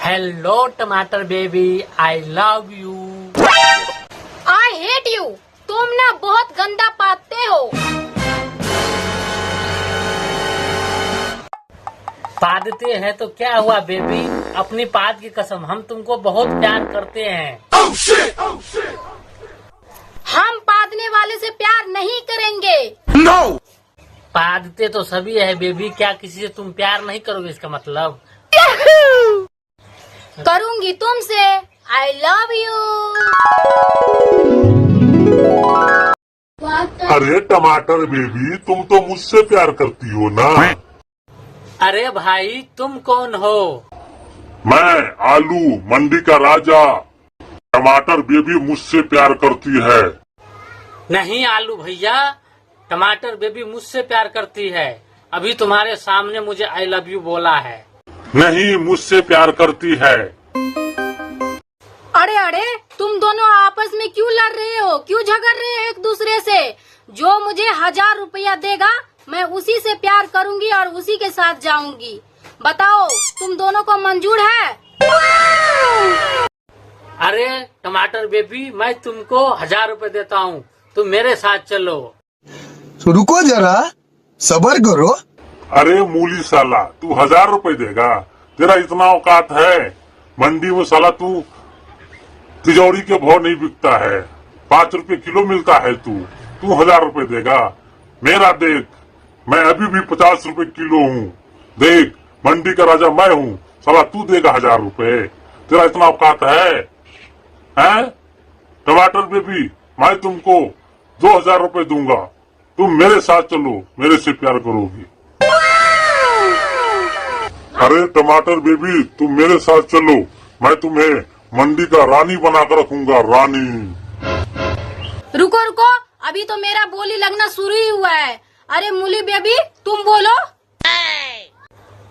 Hello टमाटर baby, I love you. I hate you. तुम ना बहुत गंदा पाते हो। पादते हैं तो क्या हुआ बेबी, अपनी पाद की कसम, हम तुमको बहुत प्यार करते हैं। हम पादने वाले से प्यार नहीं करेंगे। No! पादते तो सभी है बेबी, क्या किसी से तुम प्यार नहीं करोगे इसका मतलब? करूंगी तुमसे। I love you. अरे टमाटर बेबी, तुम तो मुझसे प्यार करती हो ना। अरे भाई तुम कौन हो? मैं आलू, मंडी का राजा। टमाटर बेबी मुझसे प्यार करती है। नहीं आलू भैया, टमाटर बेबी मुझसे प्यार करती है। अभी तुम्हारे सामने मुझे आई लव यू बोला है। नहीं, मुझसे प्यार करती है। अरे अरे, तुम दोनों आपस में क्यों लड़ रहे हो, क्यों झगड़ रहे हो एक दूसरे से? जो मुझे 1000 रुपया देगा मैं उसी से प्यार करूंगी और उसी के साथ जाऊंगी। बताओ तुम दोनों को मंजूर है? अरे टमाटर बेबी, मैं तुमको 1000 रुपए देता हूँ, तुम मेरे साथ चलो। तो रुको जरा, सबर करो। अरे मूली साला, तू 1000 रुपए देगा? तेरा इतना औकात है? मंडी में साला तू तिजोरी के भाव नहीं बिकता है, 5 रुपए किलो मिलता है। तू 1000 रुपए देगा? मेरा देख, मैं अभी भी 50 रुपए किलो हूँ। देख, मंडी का राजा मैं हूँ, साला तू देगा 1000 रुपए? तेरा इतना औकात है? हैं? टमाटर बेबी, मैं तुमको 2000 रुपए दूंगा, तुम मेरे साथ चलो, मेरे से प्यार करोगी। अरे टमाटर बेबी, तुम मेरे साथ चलो, मैं तुम्हें मंडी का रानी बनाकर रखूंगा, रानी। रुको रुको, अभी तो मेरा बोली लगना शुरू ही हुआ है। अरे मूली बेबी तुम बोलो।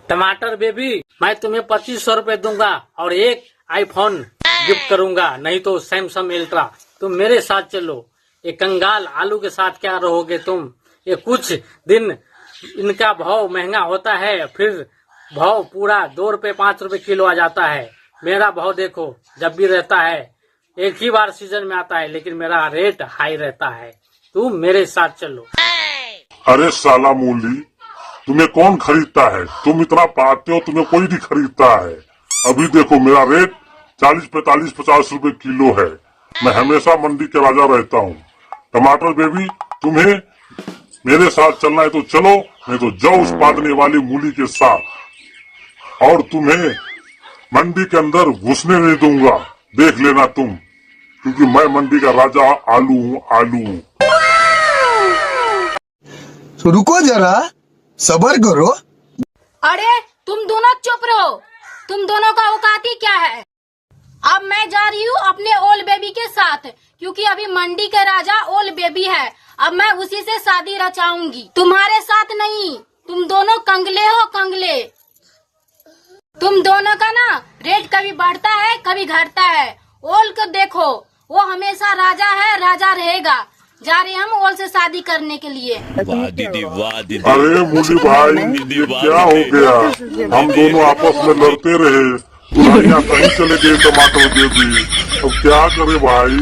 टमाटर बेबी, मैं तुम्हें 2500 रुपए दूंगा और एक आईफोन गिफ्ट करूंगा, नहीं तो सैमसंग अल्ट्रा। तुम मेरे साथ चलो। ये कंगाल आलू के साथ क्या रहोगे तुम? ये कुछ दिन इनका भाव महंगा होता है, फिर भाव पूरा 2 रुपए 5 रुपए किलो आ जाता है। मेरा भाव देखो, जब भी रहता है एक ही बार सीजन में आता है, लेकिन मेरा रेट हाई रहता है। तुम मेरे साथ चलो। अरे साला मूली, तुम्हें कौन खरीदता है? तुम इतना पाते हो, तुम्हें कोई नहीं खरीदता है। अभी देखो, मेरा रेट 40, 45, 50 रुपए किलो है। मैं हमेशा मंडी के राजा रहता हूँ। टमाटर बेबी, तुम्हें मेरे साथ चलना है तो चलो, नहीं तो जाओ उस पादने वाली मूली के साथ। और तुम्हें मंडी के अंदर घुसने नहीं दूंगा, देख लेना तुम, क्योंकि मैं मंडी का राजा आलू हूँ, आलू। तो रुको जरा, सबर करो। अरे तुम दोनों चुप रहो, तुम दोनों का औकात ही क्या है? अब मैं जा रही हूँ अपने ओल बेबी के साथ, क्योंकि अभी मंडी के राजा ओल बेबी है। अब मैं उसी से शादी रचाऊंगी, तुम्हारे साथ नहीं। तुम दोनों कंगले हो, कंगले। तुम दोनों का ना रेट कभी बढ़ता है कभी घटता है। ओल को देखो, वो हमेशा राजा है, राजा रहेगा। जा रहे हम ओल से शादी करने के लिए। वाह दीदी, वाह दीदी। अरे मूली भाई, ये क्या हो गया? हम दोनों आपस में लड़ते रहे, दुल्हनिया कहीं चले गए टमाटर बेबी। अब क्या करे भाई?